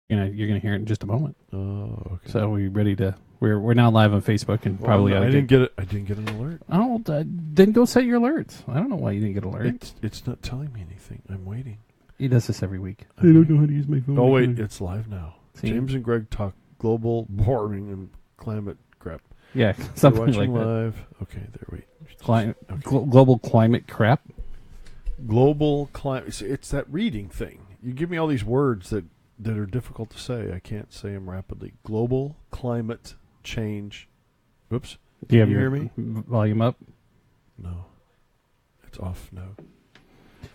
You're gonna hear it in just a moment. Oh, okay. So we ready to? We're now live on Facebook and probably. I didn't get it. I didn't get an alert. Oh, then go set your alerts. I don't know why you didn't get alerts. It's not telling me anything. I'm waiting. He does this every week. I don't know how to use my phone. Oh wait, it's live now. See? James and Greg talk global warming and climate crap. Yeah, something watching like that. live. Okay, there. Wait. Climate, Okay. global climate crap. Global climate. It's that reading thing. You give me all these words that are difficult to say. I can't say them rapidly. Global climate change. Whoops. Do you have Can you your hear me? volume up? No. It's off now.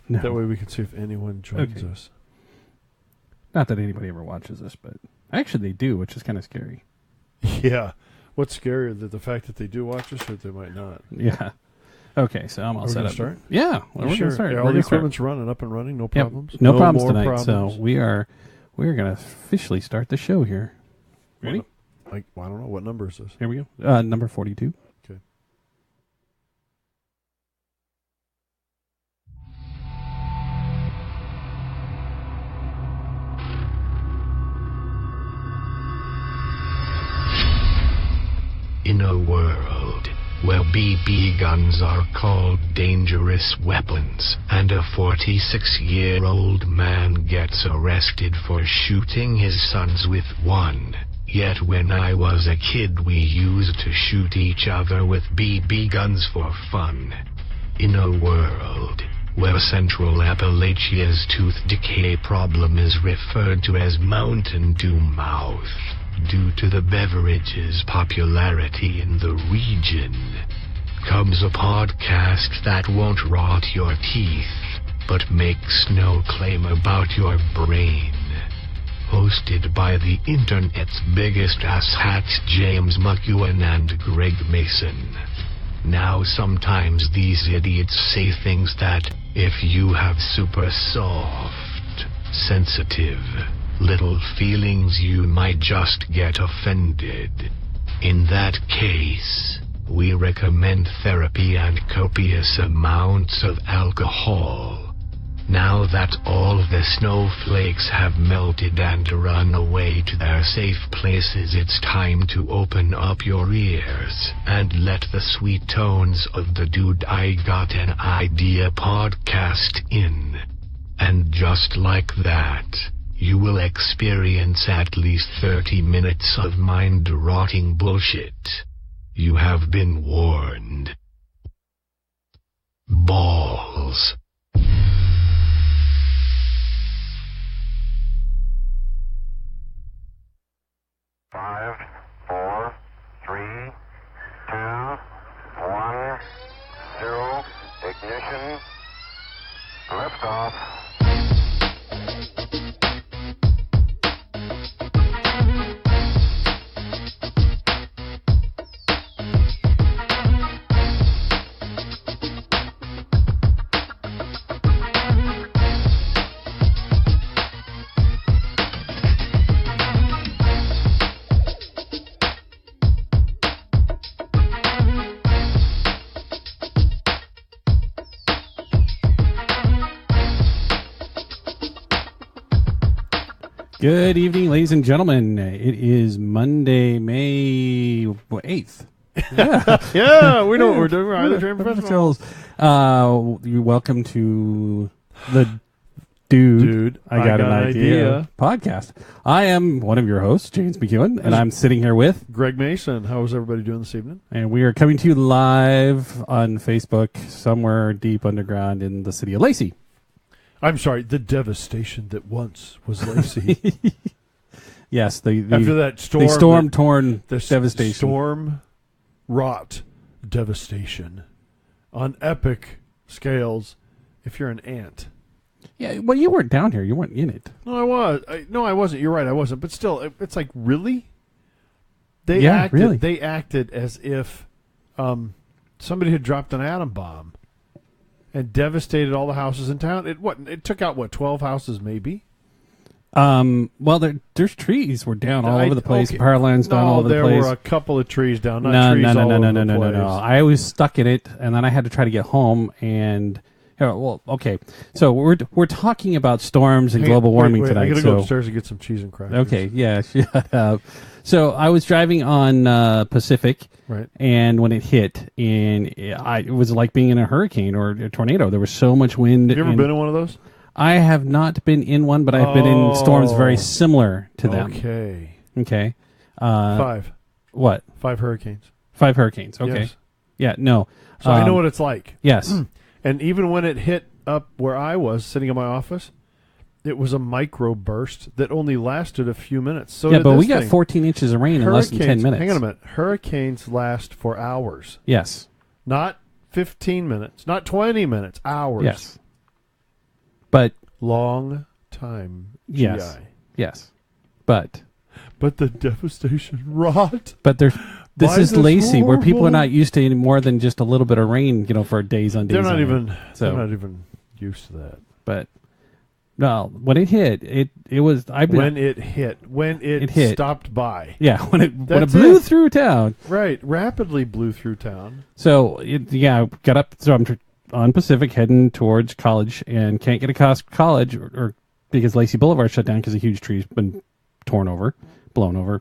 No. That way we can see if anyone joins Okay. us. Not that anybody ever watches this, but actually they do, which is kind of scary. Yeah. What's scarier, the fact that they do watch us or they might not? Yeah. Okay, so I'm all Are we set gonna up. start? Yeah, well, we're Sure. gonna start. Yeah, We're all the gonna start. equipment's running up and running. No Yep, problems. no problems more tonight. problems. So we're going to officially start the show here. Ready? I don't know. What number is this? Here we go. Number 42. Okay. In a world where BB guns are called dangerous weapons, and a 46-year-old man gets arrested for shooting his sons with one. Yet when I was a kid we used to shoot each other with BB guns for fun. In a world where Central Appalachia's tooth decay problem is referred to as Mountain Dew mouth, due to the beverage's popularity in the region, comes a podcast that won't rot your teeth, but makes no claim about your brain. Hosted by the internet's biggest asshats James McEwen and Greg Mason. Now sometimes these idiots say things that, if you have super soft, sensitive, little feelings, you might just get offended. In that case, we recommend therapy and copious amounts of alcohol. Now that all the snowflakes have melted and run away to their safe places, it's time to open up your ears and let the sweet tones of the Dude I Got an Idea podcast in. And just like that, you will experience at least 30 minutes of mind-rotting bullshit. You have been warned. Balls. Five, four, three, two, one, zero. Ignition. Liftoff. Good evening, ladies and gentlemen. It is Monday, May 8th. Yeah. Yeah, we know what we're doing. We're either trained professionals. You're welcome to the Dude, I got an idea podcast. I am one of your hosts, James McEwen, and I'm sitting here with Greg Mason. How is everybody doing this evening? and we are coming to you live on Facebook somewhere deep underground in the city of Lacey. I'm sorry, the devastation that once was Lacey. Yes, After that storm. the storm-torn the devastation. Storm-wrought devastation on epic scales if you're an ant. Yeah, well, you weren't down here. You weren't in it. No, I was. No, I wasn't. You're right, I wasn't. But still, it's like, really? Yeah, really. They acted as if somebody had dropped an atom bomb and devastated all the houses in town. It took out, 12 houses maybe? Well, there's trees were down all over the place. Okay. Power lines down all over the place. There were a couple of trees down, No. trees all over the place. I was stuck in it, and then I had to try to get home, and Oh, well, okay. So we're talking about storms and global warming tonight. I gotta so go upstairs and get some cheese and crackers. okay, yeah, shut up. So I was driving on Pacific, Right. and when it hit, and it was like being in a hurricane or a tornado. There was so much wind. Have you ever been in one of those? I have not been in one, but I've been in storms very similar to them. Okay. Okay. 5. What? 5 hurricanes. 5 hurricanes. Okay. Yes. Yeah. No. So I know what it's like. Yes. And even when it hit up where I was sitting in my office, it was a micro burst that only lasted a few minutes. So yeah, but we got 14 inches of rain in less than 10 minutes. Hang on a minute. Hurricanes last for hours. Yes. Not 15 minutes, not 20 minutes, hours. Yes. But long time. yes. GI. Yes. But the devastation wrought. But this Why is this Lacey, where people are horrible? not used to any more than just a little bit of rain, for days on days. They're not on even. end. So, They're not even used to that. But no, when it hit, it was. When it hit, stopped by. Yeah, when it That's blew it. through town. Right, rapidly blew through town. So got up. So I'm on Pacific heading towards college and can't get across college or because Lacey Boulevard shut down because a huge tree's been blown over,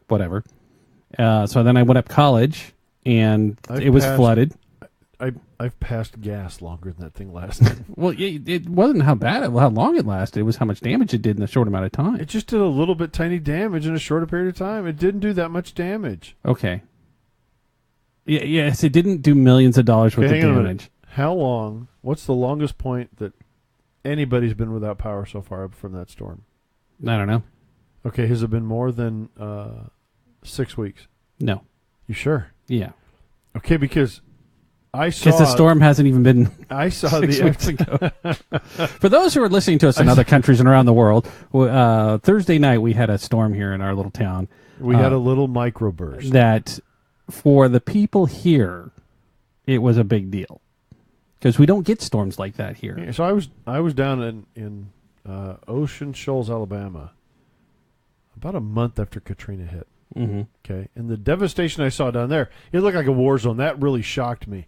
whatever. So then I went up college and it was flooded. I've passed gas longer than that thing lasted. Well, it wasn't how long it lasted. It was how much damage it did in a short amount of time. It just did a little bit tiny damage in a shorter period of time. It didn't do that much damage. Okay. Yes, it didn't do millions of dollars worth of hang on a minute. damage. How long? What's the longest point that anybody's been without power so far from that storm? I don't know. Okay, has it been more than 6 weeks? No. You sure? Yeah. Okay, because Because the storm hasn't even been I saw 6 the weeks ago. For those who are listening to us in other countries and around the world, Thursday night we had a storm here in our little town. We had a little microburst. That for the people here, it was a big deal. Because we don't get storms like that here. Yeah, so I was down in Ocean Shoals, Alabama, about a month after Katrina hit. Mm-hmm. Okay, and the devastation I saw down there, it looked like a war zone. That really shocked me.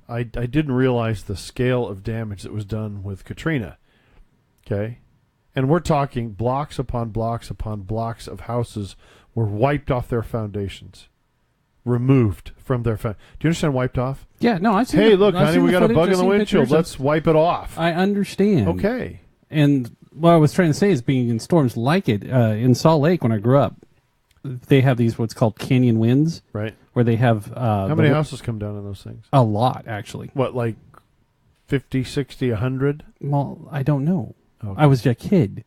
I didn't realize the scale of damage that was done with Katrina. Okay, and we're talking blocks upon blocks upon blocks of houses were wiped off their foundations, removed from their do you understand wiped off? Yeah, no, I see. Hey, look, honey, we got a bug in the windshield. Let's wipe it off. I understand. Okay. And what I was trying to say is being in storms like it, in Salt Lake when I grew up, they have these what's called canyon winds. Right. Where they have... How many houses come down in those things? A lot, actually. What, like 50, 60, 100? Well, I don't know. Okay. I was a kid.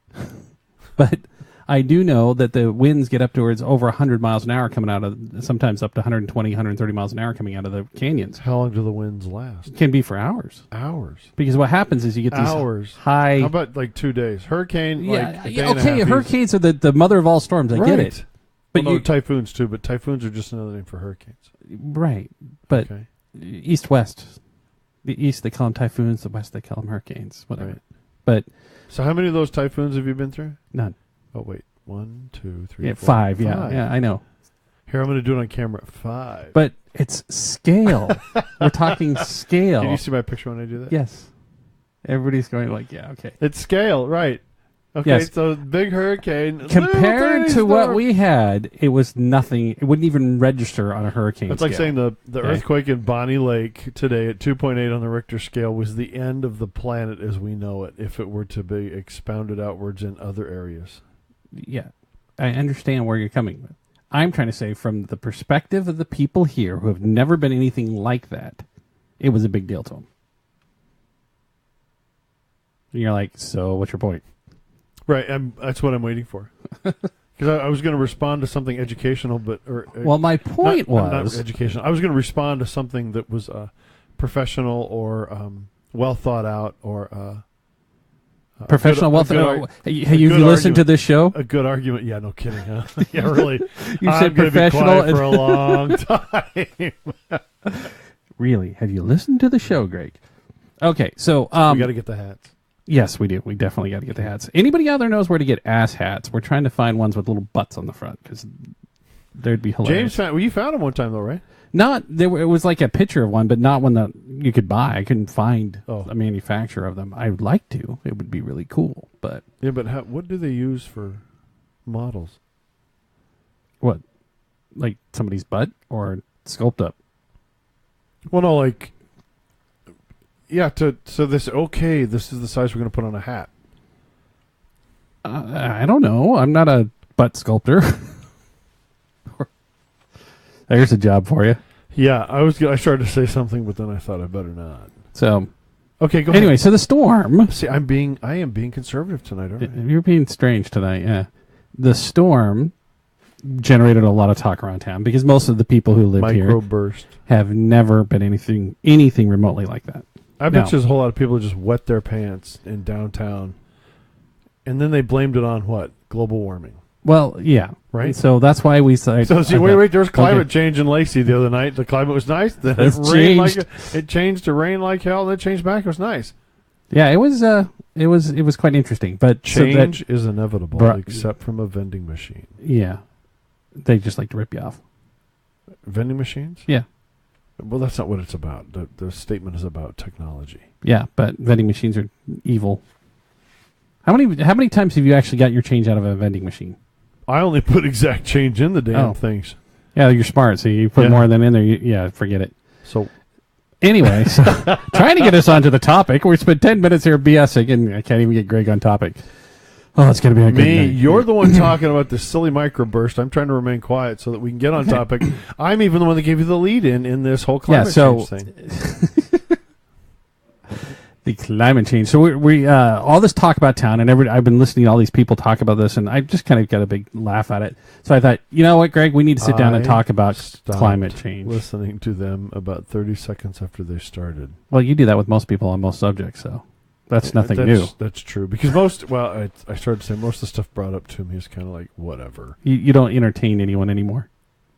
But I do know that the winds get up towards over 100 miles an hour coming out of... Sometimes up to 120, 130 miles an hour coming out of the canyons. How long do the winds last? It can be for hours. Hours. Because what happens is you get these hours. High... How about like 2 days? Hurricane, like a day and a okay, half hurricanes are the mother of all storms. I get it. But well, no, typhoons too, but typhoons are just another name for hurricanes. Right. But east-west. The east, they call them typhoons. The west, they call them hurricanes. Whatever. Right. But so how many of those typhoons have you been through? None. Oh, wait. 1, 2, 3, yeah, 4, 5. 5. Yeah, I know. Here, I'm going to do it on camera. 5. But it's scale. We're talking scale. Can you see my picture when I do that? Yes. Everybody's going like, yeah, okay. It's scale, right. Okay, yes. So big hurricane. Compared to what we had, it was nothing. It wouldn't even register on a hurricane It's like saying the okay. earthquake in Bonnie Lake today at 2.8 on the Richter scale was the end of the planet as we know it if it were to be expounded outwards in other areas. Yeah, I understand where you're coming from. I'm trying to say from the perspective of the people here who have never been anything like that, it was a big deal to them. And you're like, so what's your point? Right, that's what I'm waiting for. Because I was going to respond to something educational, well, my point was not educational. I was going to respond to something that was professional or well thought out or professional. Have you listened to this show? A good argument. Yeah, no kidding. Huh? Yeah, really. You said professional be quiet for a long time. Really? Have you listened to the show, Greg? Okay, so we got to get the hats. Yes, we do. We definitely got to get the hats. Anybody out there knows where to get ass hats? We're trying to find ones with little butts on the front because there'd be hilarious. You found them one time though, right? Not there. It was like a picture of one, but not one that you could buy. I couldn't find Oh. a manufacturer of them. I would like to. It would be really cool. But Yeah, but what do they use for models? what, like somebody's butt or sculpt up? Well, no, like, yeah. So this this is the size we're going to put on a hat. I don't know. I'm not a butt sculptor. There's a job for you. Yeah, I started to say something, but then I thought I better not. So Okay, go anyway, ahead. so the storm. See, I am being conservative tonight, aren't I? You're being strange tonight. Yeah, the storm generated a lot of talk around town because most of the people who live here Microburst. have never been anything remotely like that. I bet No. there's a whole lot of people who just wet their pants in downtown, and then they blamed it on what? Global warming. Well, yeah, Right. So that's why we said. So see, wait, there was climate change in Lacey the other night. The climate was nice. Then It's it rained changed. it changed to rain like hell. Then it changed back. It was nice. Yeah, it was quite interesting. But Change is inevitable, Bru- except from a vending machine. yeah, they just like to rip you off. Vending machines? Yeah, Well, that's not what it's about. The statement is about technology. yeah, but vending machines are evil. How many times have you actually got your change out of a vending machine? I only put exact change in the damn Oh. things. Yeah, you're smart, so you put Yeah. more than in there. Yeah, forget it. So Anyway, so trying to get us onto the topic. We spent 10 minutes here BSing, and I can't even get Greg on topic. Oh, it's going to be a good me, night. you're the one talking about this silly microburst. I'm trying to remain quiet so that we can get on topic. I'm even the one that gave you the lead in this whole climate change thing. The climate change. So we all this talk about town, and I've been listening to all these people talk about this, and I just kind of got a big laugh at it. So I thought, you know what, Greg, we need to sit down and I talk about stopped climate change. Listening to them about 30 seconds after they started. Well, you do that with most people on most subjects, so that's nothing new. That's true. Because I started to say most of the stuff brought up to me is kind of like, whatever. You don't entertain anyone anymore.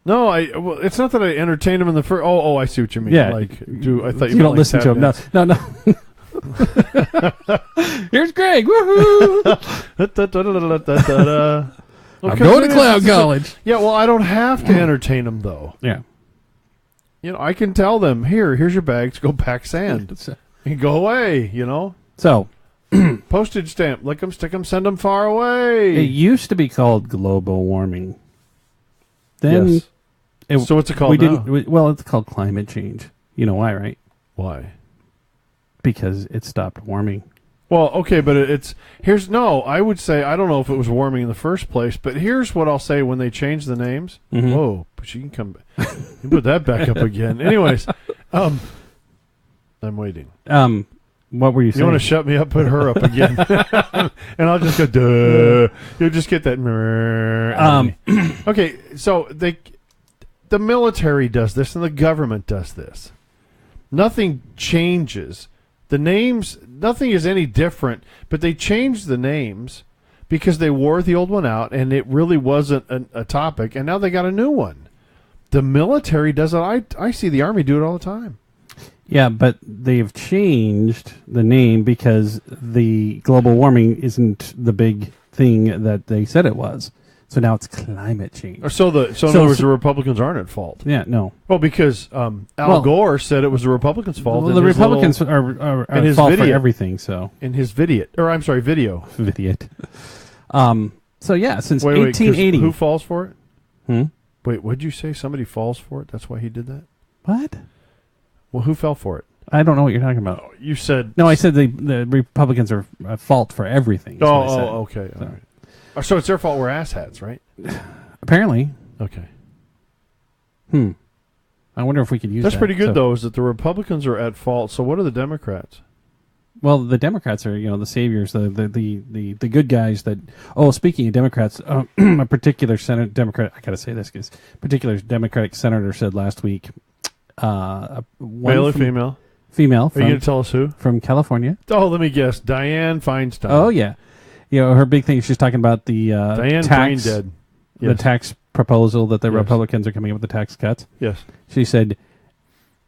No, well, it's not that I entertain them in the first. Oh, I see what you mean. Yeah. Like, I thought You meant don't like listen to tap them. dance. No. Here's Greg. Woohoo! I'm going to clown college. Yeah, well, I don't have to entertain them though. Yeah. You know, I can tell them, here's your bags, go pack sand, and go away. You know, So postage stamp, lick them, stick them, send them far away. it used to be called global warming. Then Yes. So what's it called we now? didn't. Well, it's called climate change. You know why, right? Why? Because it stopped warming. Well, okay, but I would say, I don't know if it was warming in the first place, but here's what I'll say when they change the names. Mhm. Whoa, but you can come you can put that back up again. Anyways, I'm waiting. What were you saying? You want to shut me up, put her up again. And I'll just go, duh. You'll just get that. Okay, so the military does this and the government does this. Nothing changes. The names, nothing is any different, but they changed the names because they wore the old one out and it really wasn't a topic, and now they got a new one. The military does it. I see the Army do it all the time. Yeah, but they've changed the name because the global warming isn't the big thing that they said it was. So now it's climate change. Or so in other words, the Republicans aren't at fault. Yeah, no. Well, because Al Gore said it was the Republicans' fault. Well, in the his Republicans little- are in at his fault for video. everything. So in his video. idiot. So yeah, since Wait, 1880. who falls for it? Hmm? Wait, what'd you say? Somebody falls for it? That's why he did that? What? Well, who fell for it? I don't know what you're talking about. Oh, you said... No, I said the Republicans are at fault for everything. is what I said. Okay. So. All right. So it's their fault we're asshats, right? Apparently. Okay. I wonder if we could use That's that. pretty good, So- though, is that the Republicans are at fault. So what are the Democrats? Well, the Democrats are, the saviors, the good guys that. Oh, speaking of Democrats, a particular Democrat. I gotta say this because particular Democratic senator said last week. Male or female? Female. Are you going to tell us who? From California. Oh, let me guess. Dianne Feinstein. Oh yeah, her big thing. She's talking about the Dianne tax, Braindead. the Yes. tax proposal that the Yes. Republicans are coming up with the tax cuts. Yes. She said,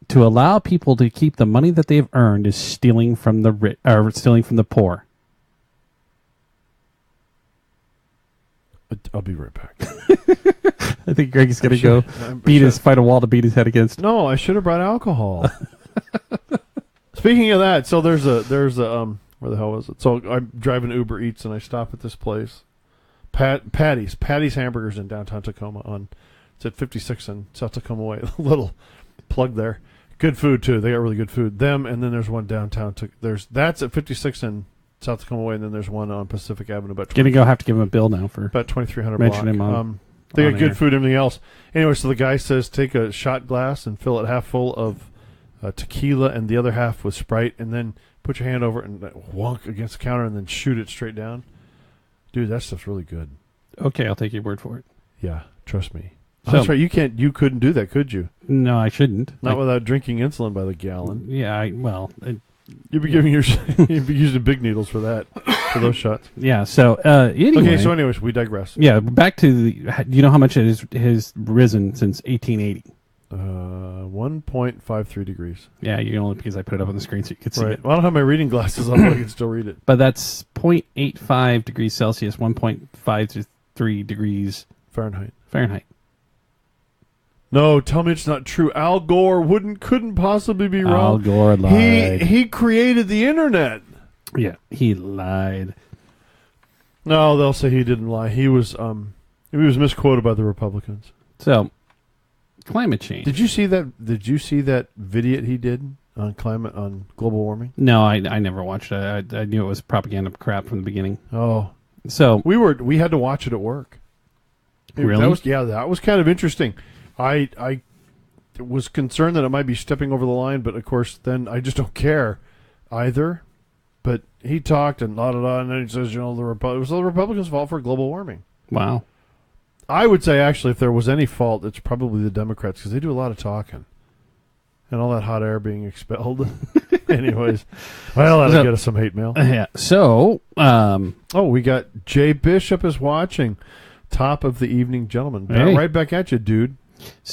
to allow people to keep the money that they've earned is stealing from the stealing from the poor. I'll be right back. I think Greg's going to go I'm- fight a wall to beat his head against. No, I should have brought alcohol. Speaking of that, so there's a where the hell was it? So I'm driving Uber Eats and I stop at this place, Patty's Hamburgers in downtown Tacoma. It's at 56 and South Tacoma Way. Little plug there. Good food too. They got really good food. Them, and then there's one downtown. That's at 56 and South Tacoma Way, and then there's one on Pacific Avenue. About Gonna go have to give him a bill now for about 2300 mention block. him on. They on got good air. food and everything else. Anyway, so the guy says take a shot glass and fill it half full of tequila and the other half with Sprite, and then put your hand over it and wonk against the counter and then shoot it straight down. Dude, that stuff's really good. Okay, I'll take your word for it. Yeah, trust me. So- That's right. You couldn't do that, could you? No, I shouldn't. Not without drinking insulin by the gallon. Yeah, You'd be giving you'd be using big needles for that, for those shots. yeah. So anyway, Okay, so anyways, we digress. yeah, back to do you know how much it has risen since 1880? 1.53 degrees. Yeah, you only because I put it up on the screen so you could see Right. it. Well, I don't have my reading glasses on, but I can still read it. But that's 0.85 degrees Celsius, 1.53 degrees Fahrenheit. Fahrenheit. No, tell me it's not true. Al Gore couldn't possibly be Al wrong. Gore lied. He created the internet. Yeah, he lied. No, they'll say he didn't lie. He was misquoted by the Republicans. So, climate change. Did you see that? Did you see that video he did on global warming? No, I never watched it. I knew it was propaganda crap from the beginning. Oh, So, we had to watch it at work. Really? That was kind of interesting. I was concerned that it might be stepping over the line, but of course, then I just don't care either. But he talked and and then he says, it was the Republicans' fault for global warming. wow. I would say, actually, if there was any fault, it's probably the Democrats, because they do a lot of talking. And all that hot air being expelled. Anyways, well, that'll get us some hate mail. Yeah. So, Oh, we got Jay Bishop is watching. Top of the evening, gentlemen. Hey. Right back at you, dude.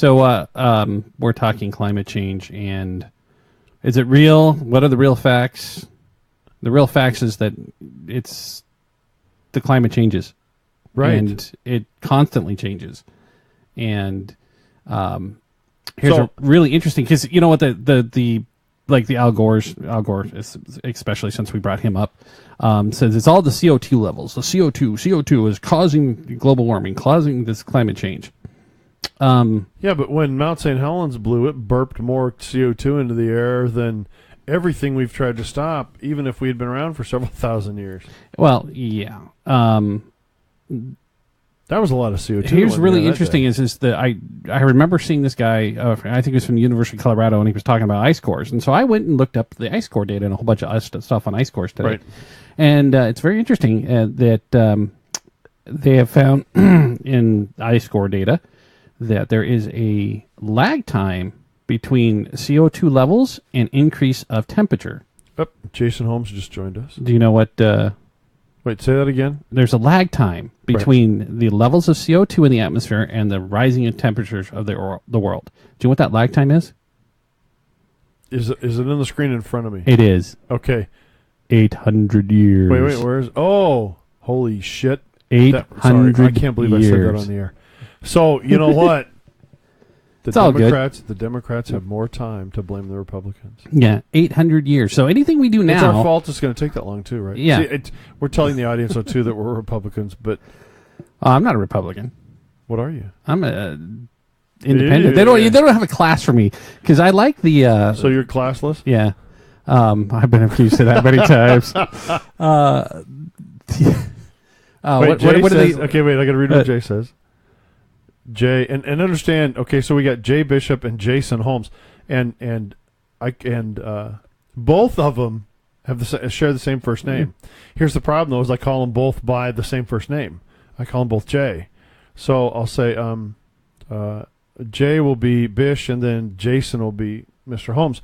we're talking climate change, and is it real? What are the real facts? The real facts is that the climate changes. Right. And it constantly changes. And here's So- a really interesting, because you know what the Al Gore, especially since we brought him up, says it's all the CO2 levels. The CO2 is causing global warming, causing this climate change. Yeah, but when Mount St. Helens blew, it burped more CO2 into the air than everything we've tried to stop, even if we had been around for several thousand years. Well, yeah. That was a lot of CO2. Here's wasn't really there, that interesting day? is that I remember seeing this guy, I think it was from the University of Colorado, and he was talking about ice cores. And so I went and looked up the ice core data and a whole bunch of stuff on ice cores today. Right. And it's very interesting that they have found in ice core data that there is a lag time between CO2 levels and increase of temperature. Oh, Jason Holmes just joined us. Do you know what... Wait, say that again? there's a lag time between the levels of CO2 in the atmosphere and the rising in temperatures of the world. Do you know what that lag time is? Is it in the screen in front of me? It is Okay. 800 years. Wait, where's... Oh, holy shit. 800 Sorry, I can't believe I said that years. on the air. So, you know what? It's all good. The Democrats have more time to blame the Republicans. Yeah, 800 years. So anything we do It's our now... fault it's going to take that long, too, right? Yeah. See, we're telling the audience, though, too, that we're Republicans, but I'm not a Republican. what are you? I'm a independent. They don't have a class for me, because I like the... So you're classless? Yeah. I've been accused of that many times. Wait, Jay what are says, they... okay, wait, I got to read what Jay says. Jay, and understand, okay, so we got Jay Bishop and Jason Holmes, and both of them have share the same first name. Here's the problem, though, is I call them both by the same first name. I call them both Jay. So I'll say Jay will be Bish, and then Jason will be Mr. Holmes.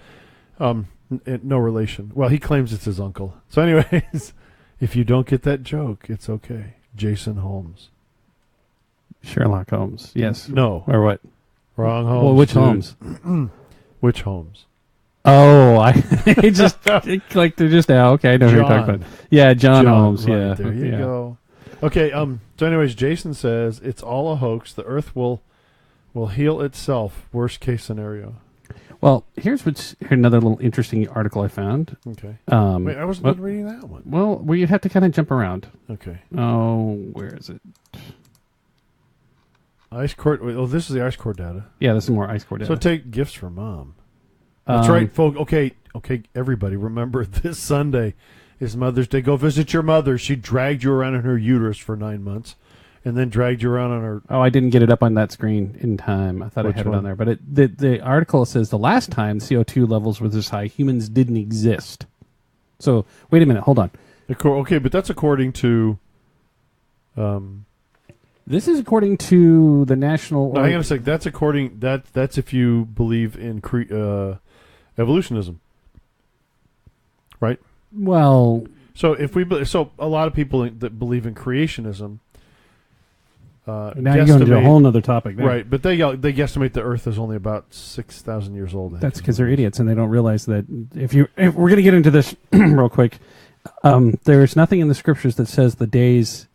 No relation. Well, he claims it's his uncle. So anyways, if you don't get that joke, it's okay. Jason Holmes. Sherlock Holmes. Yes. No. Or what? Wrong Holmes. Well, which dude. Holmes? Which Holmes? Oh, it just like they're just now. Okay, I know who you're talking John. about. Yeah, John Holmes. right, Yeah, there you yeah. go. Okay. So, anyways, Jason says it's all a hoax. The Earth will heal itself. Worst case scenario. Well, here's another little interesting article I found. Okay. Um, Wait, I wasn't done reading that one. well, we have to kind of jump around. Okay. Oh, where is it? Ice core. Oh, this is the ice core data. Yeah, this is more ice core data. So take gifts for mom. That's right, folks. Okay, everybody, remember this Sunday is Mother's Day. Go visit your mother. She dragged you around in her uterus for 9 months, and then dragged you around on her. Oh, I didn't get it up on that screen in time. I thought Which I had it one? on there, but the article says the last time CO2 levels were this high, humans didn't exist. So wait a minute, hold on. Okay, but that's according to. This is according to the National. No, hang on a sec. That's according that's if you believe in evolutionism, right? Well, So if so a lot of people that believe in creationism. now you're going to a whole other topic. There. Right, but they guesstimate the Earth is only about 6,000 years old. That's because they're idiots and they don't realize that if we're going to get into this real quick, there's nothing in the scriptures that says the days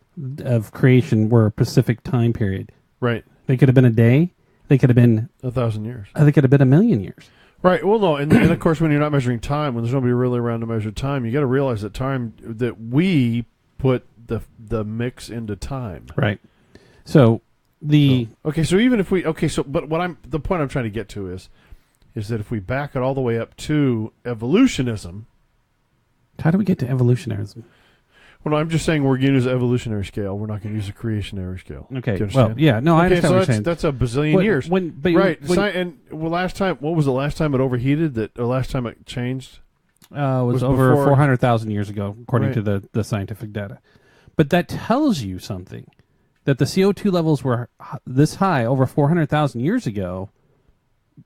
of creation were a specific time period. Right, They could have been a day. They could have been 1,000 years. They could have been 1,000,000 years. Right. Well, no, and of course, when you're not measuring time, when there's nobody really around to measure time, you got to realize that we put the mix into time. Right. So Okay. So even if but the point I'm trying to get to is that if we back it all the way up to evolutionism. how do we get to evolutionarism? Well, no, I'm just saying we're going to use an evolutionary scale. We're not going to use a creationary scale. Okay. Do you Well, understand? yeah. No, I understand so what you're saying. that's a bazillion years. Right. Last time, what was the last time it overheated? Or last time it changed? Was over before- 400,000 years ago, according Right. to the scientific data. But that tells you something, that the CO2 levels were this high over 400,000 years ago.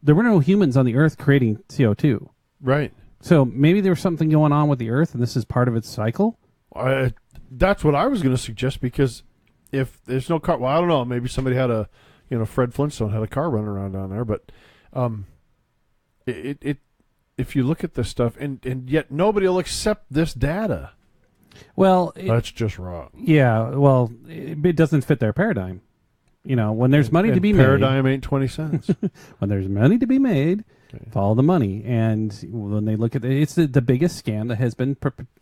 There were no humans on the Earth creating CO2. Right. So maybe there was something going on with the Earth, and this is part of its cycle. That's what I was going to suggest, because if there's no car, well, I don't know. Maybe somebody had Fred Flintstone had a car running around down there, but if you look at this stuff, and yet nobody will accept this data. Well, That's just wrong. yeah. Well, it doesn't fit their paradigm. When there's money to be Paradigm ain't 20 cents. made, when there's money to be made, Okay. follow the money. And when they look at it's the biggest scam that has been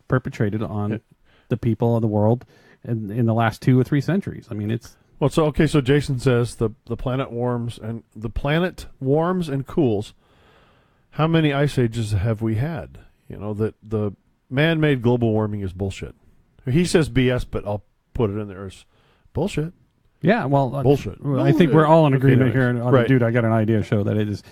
perpetrated on the people of the world in the last 2 or 3 centuries. I mean, it's Well, so Jason says the planet warms and cools. How many ice ages have we had? That the man-made global warming is bullshit. He says BS, but I'll put it in there as bullshit. yeah. Well, Bullshit. I think we're all in Okay, agreement anyways. here on Right. Dude, I Got an Idea show that it's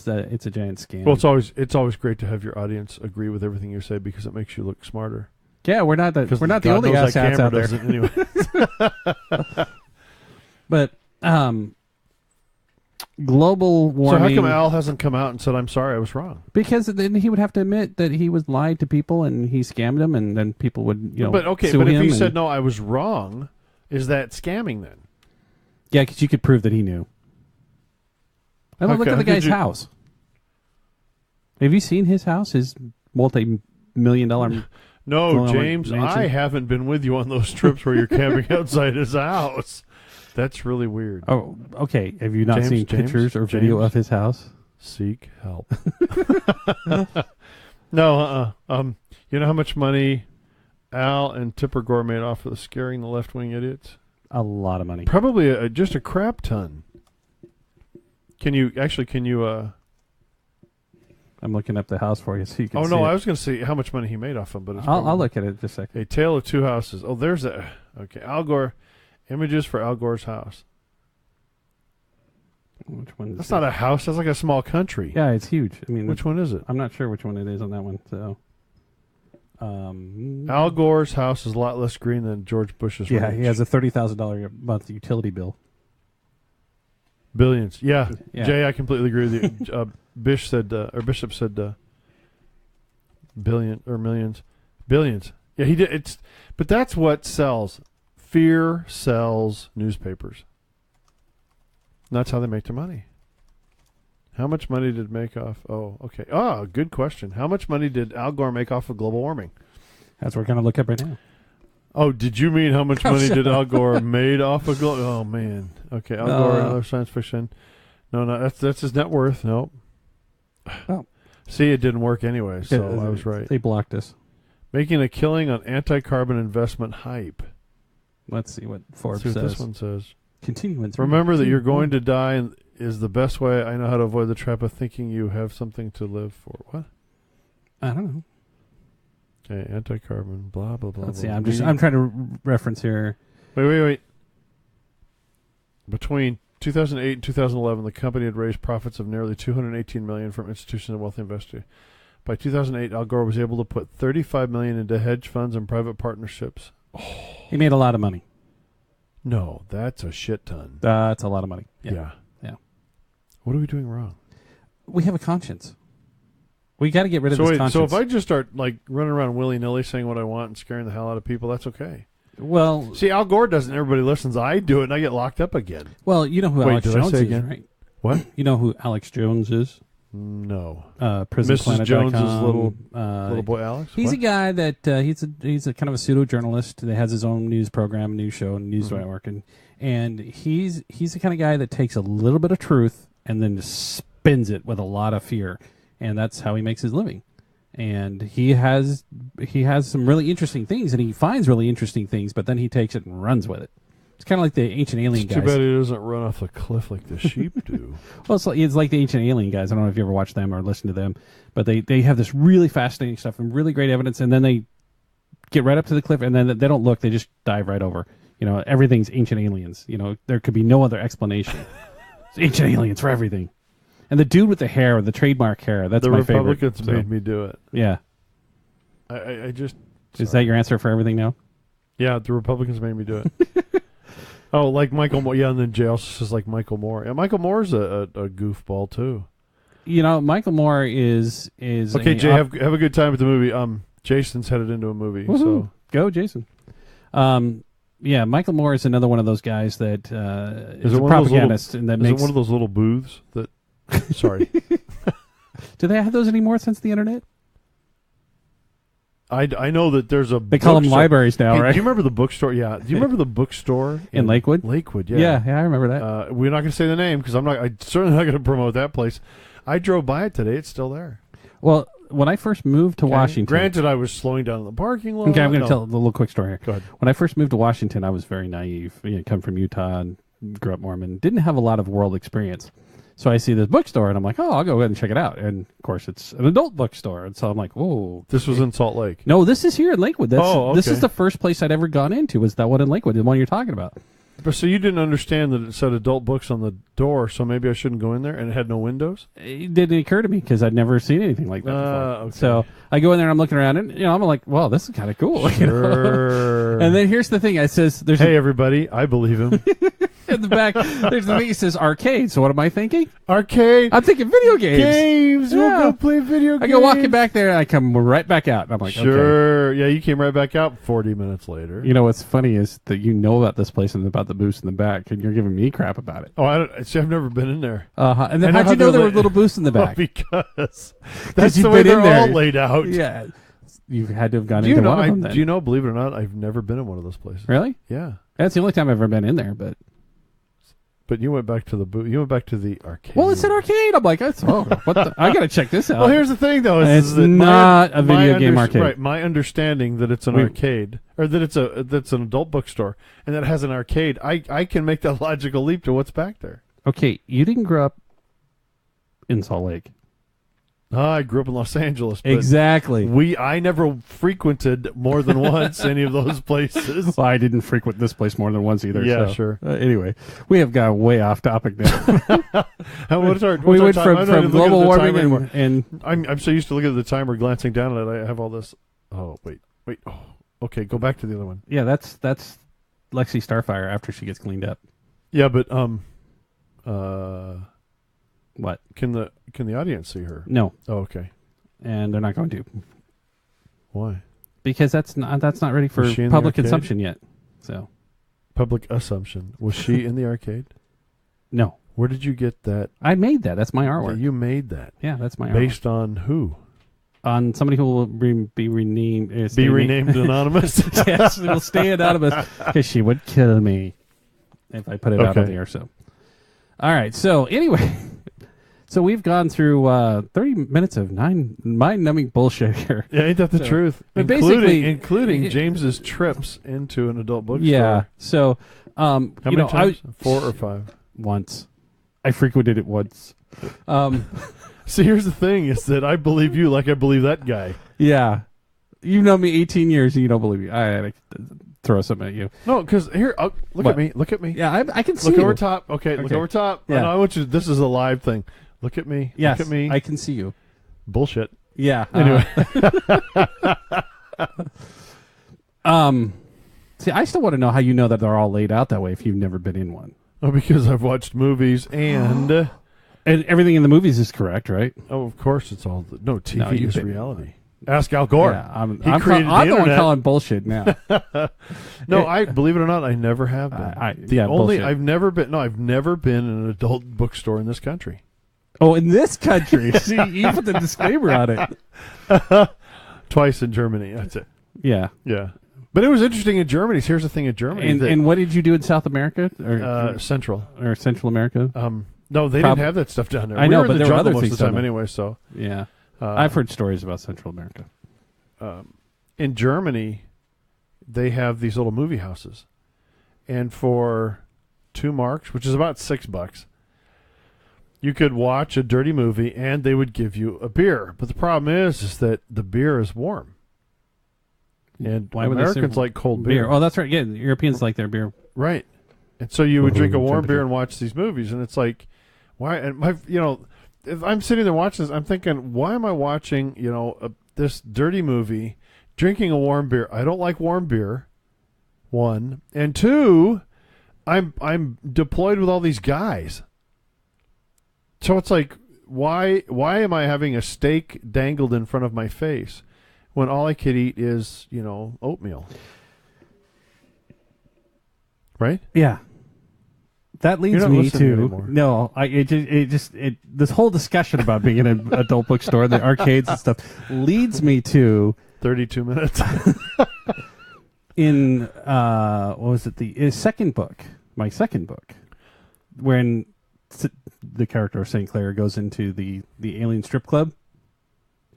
a giant scam. Well, it's always great to have your audience agree with everything you say, because it makes you look smarter. yeah, we're not the God only knows that asshats camera out there. doesn't anyway. But global So warming. how come Al hasn't come out and said, "I'm sorry, I was wrong"? Because then he would have to admit that he was lied to people and he scammed them, and then people would But sue if him he and- said, "No, I was wrong," is that scamming then? yeah, because you could prove that he knew. I mean, look Okay, at the how could guy's you- house. Have you seen his house? His multi-million-dollar. No, Well, James, mansion. I haven't been with you on those trips where you're camping outside his house. That's really weird. Oh, okay. Have you not James, seen James, pictures or video James. of his house? Seek help. No, you know how much money Al and Tipper Gore made off of scaring the left-wing idiots? A lot of money. Probably just a crap ton. Can you? I'm looking up the house for you so you can Oh see no, it. I was going to see how much money he made off them, but it's I'll look at it just a second. A Tale of Two Houses. Oh, there's a okay. Al Gore, images for Al Gore's house. Which one? That's not a house. That's like a small country. Yeah, it's huge. I mean, Which one is it? I'm not sure which one it is on that one. So, Al Gore's house is a lot less green than George Bush's. yeah, ranch. he has a $30,000 a month utility bill. Billions. Yeah. Yeah. Jay, I completely agree with you. Bishop said billion or millions. Billions. Yeah, he did. But that's what sells. Fear sells newspapers. And that's how they make their money. How much money did it make off? Oh, okay. Ah, good question. How much money did Al Gore make off of global warming? That's what we're going to look up right now. Oh, did you mean how much money did Al Gore made off of Glow? Oh man. Okay, Al Gore and other science fiction. No, that's his net worth. Nope. Oh. See, it didn't work anyway, so I was right. They blocked us. Making a killing on anti-carbon investment hype. Let's see what Forbes Let's see what says. this one says. Continuance. Remember that you're going to die and is the best way I know how to avoid the trap of thinking you have something to live for. What? I don't know. Okay, anti-carbon, blah, blah, blah. Let's see. blah. I'm trying to reference here. Wait. Between 2008 and 2011, the company had raised profits of nearly $218 million from institutions and wealthy investors. By 2008, Al Gore was able to put $35 million into hedge funds and private partnerships. He made a lot of money. No, that's a shit ton. That's a lot of money. Yeah. Yeah. What are we doing wrong? We have a conscience. We got to get rid of So this wait, conscience. so if I just start like running around willy-nilly saying what I want and scaring the hell out of people, that's okay. Well, See, Al Gore doesn't. Everybody listens. I do it, and I get locked up again. you know who Wait, Alex did I Jones say is, again? right? What? You know who Alex Jones is? No. PrisonPlanet.com. Mrs. Jones's little boy Alex? He's What? a guy that he's a kind of a pseudo journalist that has his own news program, news show, and news network, and he's the kind of guy that takes a little bit of truth and then just spins it with a lot of fear, and that's how he makes his living. And he has some really interesting things, and he finds really interesting things, but then he takes it and runs with it. It's kind of like the Ancient Alien It's guys. too bad he doesn't run off the cliff like the sheep do. Well, it's like the Ancient Alien guys. I don't know if you ever watched them or listened to them, but they have this really fascinating stuff and really great evidence, and then they get right up to the cliff, and then they don't look. They just dive right over. You know, everything's Ancient Aliens. You know, there could be no other explanation. It's Ancient Aliens for everything. And the dude with the hair, the trademark hair, that's The my favorite. Republicans made me do it. Yeah. I just... Is that your answer for everything now? Yeah, the Republicans made me do it. Oh, like Michael Moore. Yeah, and then Jay also says like Michael Moore. Yeah, Michael Moore's a goofball, too. You know, Michael Moore is Okay, Jay, have a good time with the movie. Jason's headed into a movie, Woohoo. so... Go, Jason. Yeah, Michael Moore is another one of those guys that is a propagandist. And that is makes... it one of those little booths that... Sorry. Do they have those anymore since the internet? I know that there's a... They call them libraries now, Hey, right? do you remember the bookstore? Yeah. Do you remember the bookstore? In Lakewood? Lakewood, Yeah, I remember that. We're not going to say the name because I'm certainly not going to promote that place. I drove by it today. It's still there. Well, when I first moved to Okay. Washington... Granted, I was slowing down in the parking lot. Okay, I'm going to tell a little quick story here. Go ahead. When I first moved to Washington, I was very naive. Come from Utah and grew up Mormon. Didn't have a lot of world experience. So I see this bookstore, and I'm like, oh, I'll go ahead and check it out. And, of course, it's an adult bookstore. And so I'm like, whoa. This was in Salt Lake. No, this is here in Lakewood. This okay. is the first place I'd ever gone into, was that one in Lakewood, the one you're talking about. But so you didn't understand that it said adult books on the door, so maybe I shouldn't go in there, and it had no windows? It didn't occur to me because I'd never seen anything like that before. Okay. So I go in there and I'm looking around, and I'm like, "Well, this is kind of cool." Sure. And then here's the thing: I says, "There's Hey, everybody, I believe him. in the back. There's the thing. It says arcade. So what am I thinking? Arcade. I'm thinking video games. Games. Yeah. We'll go play video games. I go walking back there, and I come right back out. And I'm like, okay. Sure. Yeah, you came right back out 40 minutes later. You know what's funny is that you know about this place and about the booths in the back, and you're giving me crap about it. Oh, I don't see. I've never been in there. And then I know how'd how you know they're there were la- little booths in the back? Because that's you've the way been in they're all there. laid out. Yeah, you had to have gone Do you into know? one of them. Then. Do you know? Believe it or not, I've never been in one of those places. Really? Yeah. That's the only time I've ever been in there. But you went back to the booth. You went back to the arcade. well, it's an arcade. I'm like, what the? I gotta check this out. Well, here's the thing, though. It's Is that not a video game arcade. Right. My understanding that it's an arcade, or that that's an adult bookstore, and that it has an arcade. I can make that logical leap to what's back there. Okay, you didn't grow up in Salt Lake. I grew up in Los Angeles. But Exactly. I never frequented more than once any of those places. Well, I didn't frequent this place more than once either. Yeah, so. sure. Anyway, we have gone way off topic now. What's our we went time? I'm not from even looking at global the warming time anymore. and I'm so used to looking at the timer, glancing down at it. I have all this. Oh wait. Oh, okay. Go back to the other one. yeah, that's Lexi Starfire after she gets cleaned up. Yeah, but What? can the audience see her? No, Oh, okay. and they're not going to Why? because that's not ready for Was she in the public arcade? consumption yet. So Public assumption. Was she in the arcade? no, Where did you get that? I made that. That's my That artwork. you made that Yeah, that's my artwork. based on who? on somebody who will be renamed. Be renamed anonymous. Yes, will stay anonymous because she would kill me if I put it out on the air. So, all right. So anyway, so we've gone through 30 minutes of mind-numbing bullshit here. Yeah, ain't that the truth? But basically, including James's trips into an adult bookstore. Yeah. So, How many times? 4 or 5? Once. I frequented it once. See, here's the thing: is that I believe you like I believe that guy. Yeah. You know me 18 years and you don't believe me. I had to throw something at you. No, because here, look at me. Look at me. Yeah, I can see Look you. over top. Okay, look over top. Yeah. No, I want you. This is a live thing. Look at me. Yes, look at me. I can see you. Bullshit. Yeah. Anyway. See, I still want to know how you know that they're all laid out that way if you've never been in one. Oh, because I've watched movies and And everything in the movies is correct, right? oh, of course, it's all no TV No, you've is been- reality. Ask Al Gore. Yeah, I'm created the the one internet. calling bullshit now. No, I believe it or not, I never have been. Bullshit. I've never been. No, I've never been in an adult bookstore in this country. Oh, in this country. See, you put the disclaimer on it. Twice in Germany. That's it. Yeah. Yeah, but it was interesting in Germany. Here's the thing in Germany. And what did you do in South America or Central or Central America? No, they didn't have that stuff down there. I know, we were in but the there were jungle other most things of the time down there. anyway. So Yeah. I've heard stories about Central America. in Germany, they have these little movie houses, and for 2 marks, which is about $6, you could watch a dirty movie, and they would give you a beer. But the problem is that the beer is warm, and Why would they serve Americans like cold beer. Oh, that's right. Yeah, Europeans like their beer. Right. And so you would drink a warm temperature. beer and watch these movies, and it's like, why? And if I'm sitting there watching this, I'm thinking, why am I watching, this dirty movie, drinking a warm beer? I don't like warm beer. 1 and 2, I'm deployed with all these guys. So it's like, why am I having a steak dangled in front of my face when all I could eat is, oatmeal? Right? Yeah. That leads You're not me listening to anymore. this whole discussion about being in an adult bookstore, the arcades and stuff, leads me to 32 minutes. in what was it, my second book, when the character of St. Clair goes into the alien strip club. Do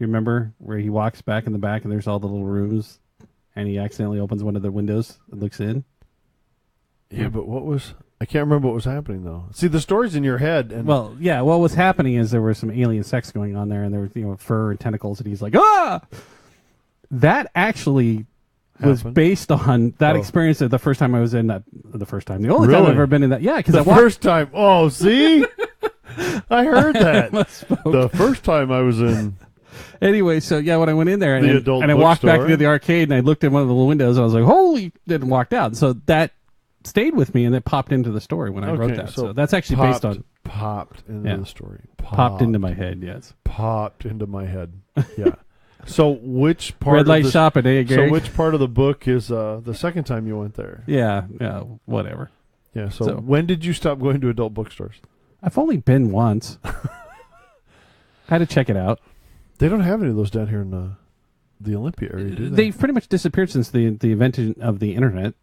you remember where he walks back in the back and there's all the little rooms and he accidentally opens one of the windows and looks in? Yeah, but I can't remember what was happening though. See, the story's in your head, and Well, yeah, what was happening is there was some alien sex going on there, and there was fur and tentacles, and he's like, ah! That actually was Happened? based on that Oh. experience of the first time I was in that. The only time Really? I've ever been in that. Yeah, because the I walked. first time. Oh, see, I heard that. Misspoke. The first time I was in. Anyway, so yeah, when I went in there The and adult I walked back bookstore. into the arcade and I looked in one of the little windows, I was like, holy, and walked out. So that stayed with me and it popped into the story when I wrote Okay, that. so So that's actually based on popped into Yeah. the story. popped into my head. Yes. Popped into my head. Yeah. So which part? Red light of this, shopping, eh, Gary? So which part of the book is the second time you went there? Yeah, whatever. Yeah. So, So- when did you stop going to adult bookstores? I've only been once. I had to check it out. They don't have any of those down here in the Olympia area, do they? They've pretty much disappeared since the invention of the internet.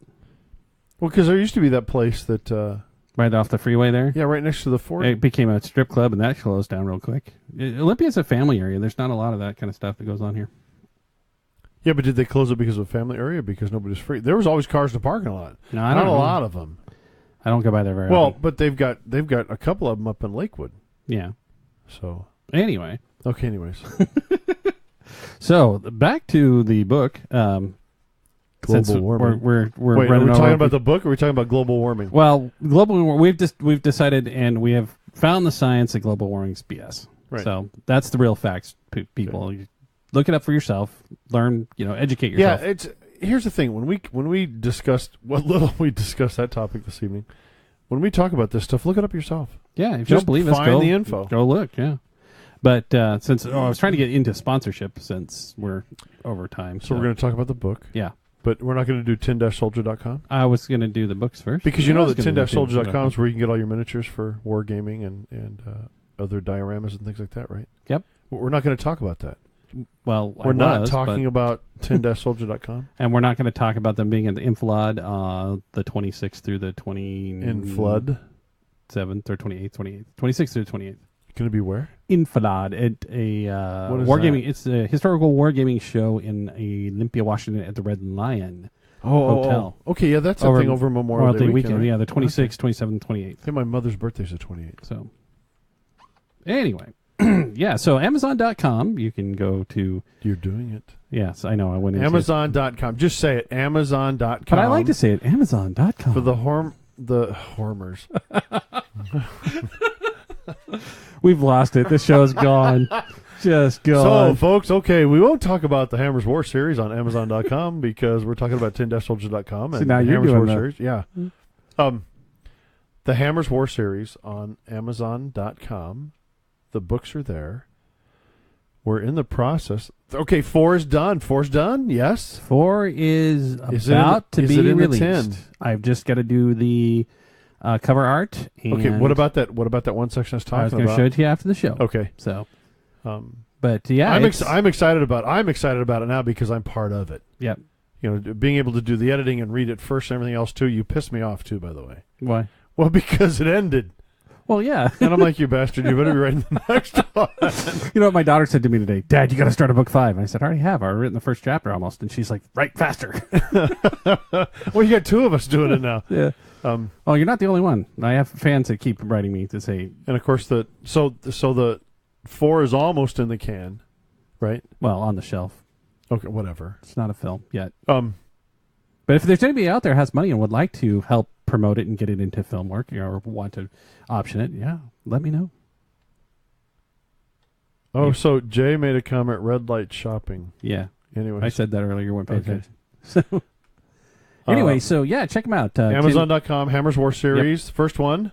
Well, because there used to be that place that, Right off the freeway there. yeah, right next to the fort. It became a strip club, and that closed down real quick. Olympia's a family area. There's not a lot of that kind of stuff that goes on here. Yeah, but did they close it because of a family area? Because nobody's free. There was always cars in the parking lot. No, I Not don't a know. lot of them. I don't go by there very Well, often. but they've got a couple of them up in Lakewood. Yeah. So Anyway, okay. Anyways, so back to the book. Since global warming. We're Wait, are running we talking over. about the book, or are we talking about global warming? Well, global warming. We've decided, and we have found the science that global warming's BS. Right. So that's the real facts, people. You look it up for yourself. Learn, educate Yeah, yourself. here's the thing. When we discussed what little we discussed that topic this evening, when we talk about this stuff, look it up yourself. Yeah, if you Just don't believe us, find go the info. Go look. Yeah, but since I was trying to get into sponsorship, since we're over time, So we're going to talk about the book, yeah. but we're not going to do 10-soldier.com I was going to do the books first because you I know was that gonna do 10-soldier.com is where you can get all your miniatures for wargaming and other dioramas and things like that, right? Yep. We're not going to talk about that. Well, We're not talking about 10-soldier.com. and we're not going to talk about them being at the Inflad the 26th through the 20 In flood. 7th or 28th, 26th through the 28th. Going to be where? Inflad at a What is wargaming. that? It's a historical wargaming show in Olympia, Washington, at the Red Lion Hotel. Okay, yeah, that's Over a thing over Memorial Day weekend. Yeah, the right? 26th, 27th, 28th. I think my mother's birthday's the 28th. So, anyway, yeah. So Amazon.com, you can go to. You're doing it. Yes, I know. I went into Amazon.com. Just say it. Amazon.com. but I like to say it. Amazon.com For the Hormers. We've lost it. This show's gone. Just So, gone. folks, okay, we won't talk about the Hammers War series on Amazon.com because we're talking about 10-soldier.com. So now you're Hammers doing War the- series. Yeah. The Hammers War series on Amazon.com. The books are there. We're in the process. Okay, 4 is done. 4's done. Yes. 4 is Is it in about the- to is be it in the released. 10? I've just got to do the cover art. And Okay. What about that? What about that one section I was I was talking going to about? show it to you after the show. Okay. So, Um, but yeah, I'm it's- excited about. I'm excited about it now because I'm part of it. Yep. You know, being able to do the editing and read it first and everything else too. You pissed me off too, by the way. Why? Well, because it ended, Well, yeah. and I'm like, you bastard, you better be writing the next one. You know what my daughter said to me today? Dad, you got to start a book 5. And I said, I already have. I've written the first chapter almost. And she's like, write faster. Well, you got 2 of us doing it now. Yeah. Oh, you're not the only one. I have fans that keep writing me to say, And of course, the 4 is almost in the can, right? well, on the shelf. Okay, whatever. It's not a film yet. Um, But if there's anybody out there who has money and would like to help promote it and get it into film work, or want to option it, yeah, let me know. oh, Yeah. so Jay made a comment. Red light shopping. Yeah, Anyway, I said that earlier. You weren't paying Okay. attention. So, anyway, so yeah, check them out. Amazon.com Hammers War series. First one,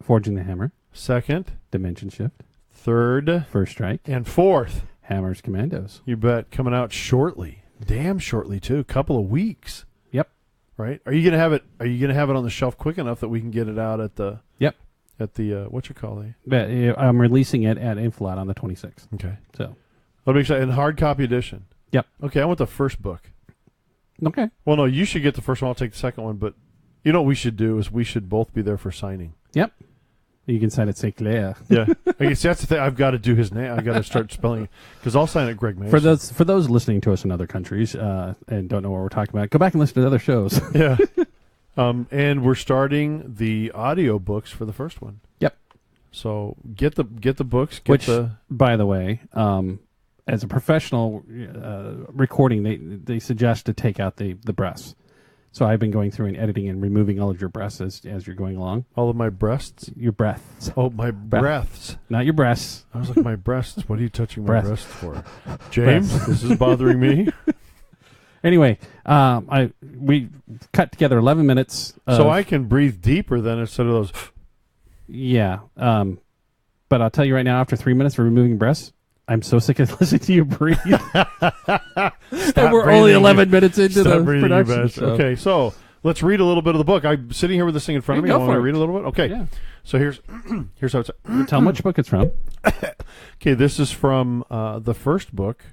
Forging the Hammer, second, Dimension Shift, third, First Strike, and fourth. Hammers Commandos. You bet. Coming out shortly. Damn shortly too. Couple of weeks. Yep. Right? Are you gonna have it? Are you gonna have it on the shelf quick enough that we can get it out at the? Yep. At the what you call it? But I'm releasing it at Inflat on the 26th. Okay. So, That'll be exciting. In hard copy edition. Yep. Okay, I want the first book. okay. Well, no, you should get the first one. I'll take the second one. But you know what we should do is we should both be there for signing. Yep. You can sign it St. Clair. Yeah. I guess that's the thing. I've got to do his name. I've got to start spelling it because I'll sign it Greg Mason. For those listening to us in other countries and don't know what we're talking about, go back and listen to other shows. Yeah. And we're starting the audio books for the first one. Yep. So get the books. Get Which, the by the way, as a professional recording, they suggest to take out the breaths. So I've been going through and editing and removing all of your breaths as you're going along. all of my breasts. Your breaths, Oh, my breaths. not your breasts. I was like, my breasts. What are you touching my Breath. breasts for, James? This is bothering me. Anyway, we cut together 11 minutes. So I can breathe deeper then instead of those. Yeah. But I'll tell you right now, after 3 minutes of removing breasts, I'm so sick of listening to you breathe. And we're only 11 minutes into Stop the breathing, you production. best. So. Okay, so let's read a little bit of the book. I'm sitting here with this thing in front of me. Hey, I go want to for it. read a little bit. Okay, Yeah. so here's how it's. Tell them which book it's from. Okay, this is from the first book,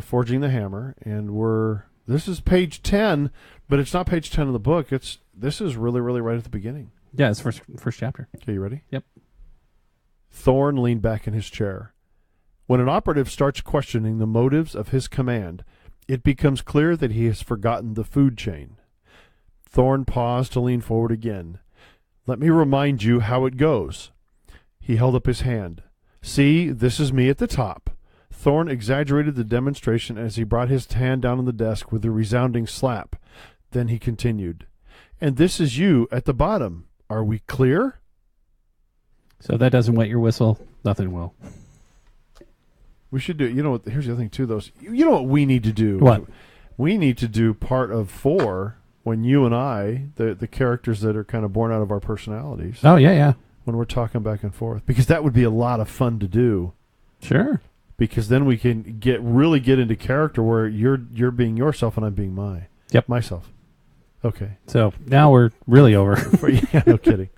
Forging the Hammer, and this is page 10, but it's not page 10 of the book. This is really right at the beginning. Yeah, it's first chapter. Okay, you ready? Yep. Thorne leaned back in his chair. When an operative starts questioning the motives of his command, it becomes clear that he has forgotten the food chain. Thorne paused to lean forward again. Let me remind you how it goes. He held up his hand. See, this is me at the top. Thorne exaggerated the demonstration as he brought his hand down on the desk with a resounding slap. Then he continued. And this is you at the bottom. Are we clear? So if that doesn't wet your whistle, nothing will. We should do. You know what? Here's the other thing too. You know what we need to do. What? We need to do part of 4 when you and I, the characters that are kind of born out of our personalities, Oh, yeah. when we're talking back and forth, because that would be a lot of fun to do. Sure. Because then we can really get into character where you're being yourself and I'm being myself. Okay. So now we're really over. Yeah, no kidding.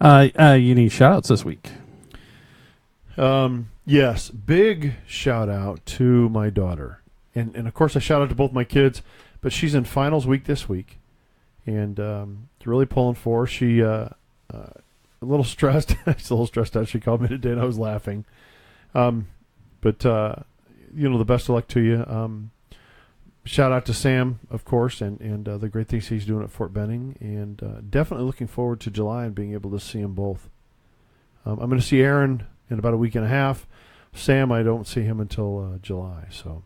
You need shout outs this week. Yes, big shout out to my daughter. And of course, I shout out to both my kids, but she's in finals week this week. And really pulling for her. She a little stressed. She's a little stressed out. She called me today, and I was laughing. But the best of luck to you. Shout out to Sam, of course, and the great things he's doing at Fort Benning. And definitely looking forward to July and being able to see them both. I'm going to see Aaron in about a week and a half. Sam, I don't see him until July. So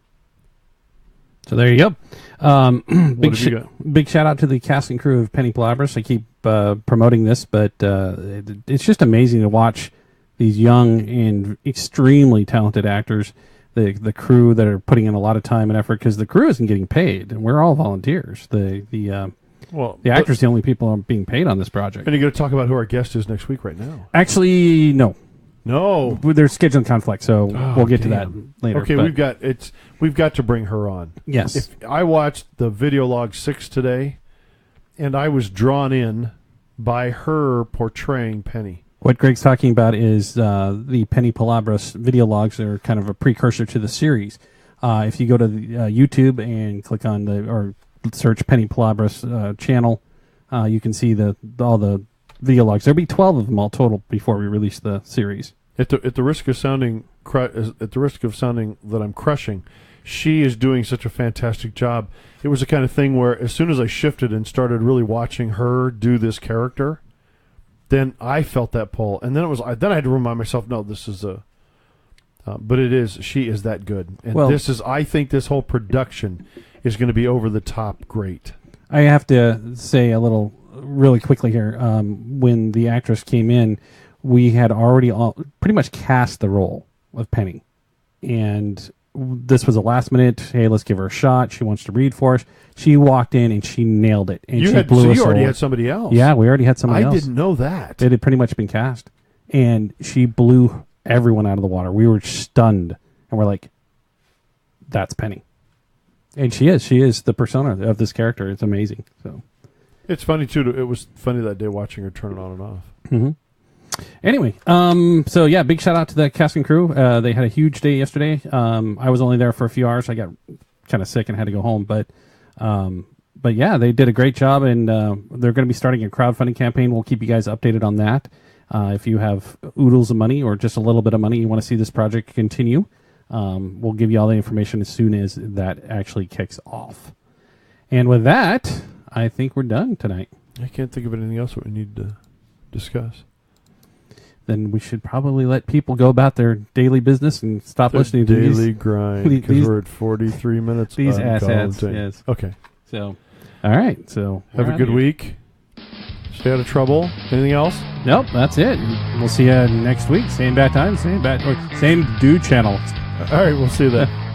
there you go. got? Big shout out to the cast and crew of Penny Palabras. I keep promoting this, but it's just amazing to watch these young and extremely talented actors, the crew that are putting in a lot of time and effort, because the crew isn't getting paid, and we're all volunteers. The actors, the only people are being paid on this project. And you're going to talk about who our guest is next week right now. Actually, no. No, there's scheduling conflict, so we'll get to that later. Okay, we've got to bring her on. Yes. If I watched the video log 6 today, and I was drawn in by her portraying Penny. What Greg's talking about is the Penny Palabras video logs are kind of a precursor to the series. If you go to the, YouTube and click on or search Penny Palabras channel, you can see all the video logs. There'll be 12 of them all total before we release the series. At the risk of sounding that I'm crushing, she is doing such a fantastic job. It was the kind of thing where as soon as I shifted and started really watching her do this character, then I felt that pull, and then I had to remind myself, no, this is but it is, she is that good, and I think this whole production is going to be over the top great. I have to say a little really quickly here. When the actress came in, we had already pretty much cast the role of Penny, and this was a last minute. Hey, let's give her a shot. She wants to read for us. She walked in and she nailed it. And you already had somebody else. Yeah, we already had somebody else. I didn't know that. It had pretty much been cast, and she blew everyone out of the water. We were stunned, and we're like, "That's Penny," and she is the persona of this character. It's amazing. So. It's funny, too. It was funny that day watching her turn it on and off. Mm-hmm. Anyway, so yeah, big shout out to the cast and crew. They had a huge day yesterday. I was only there for a few hours. I got kind of sick and had to go home. But yeah, they did a great job, and they're going to be starting a crowdfunding campaign. We'll keep you guys updated on that. If you have oodles of money or just a little bit of money, you want to see this project continue, we'll give you all the information as soon as that actually kicks off. And with that, I think we're done tonight. I can't think of anything else that we need to discuss. Then we should probably let people go about their daily business and stop listening to these. Daily grind, because we're at 43 minutes. These asshats, yes. Okay. So, all right. So have a good week. Stay out of trouble. Anything else? Nope, that's it. We'll see you next week. Same bad time, same dude channel. All right, we'll see you then.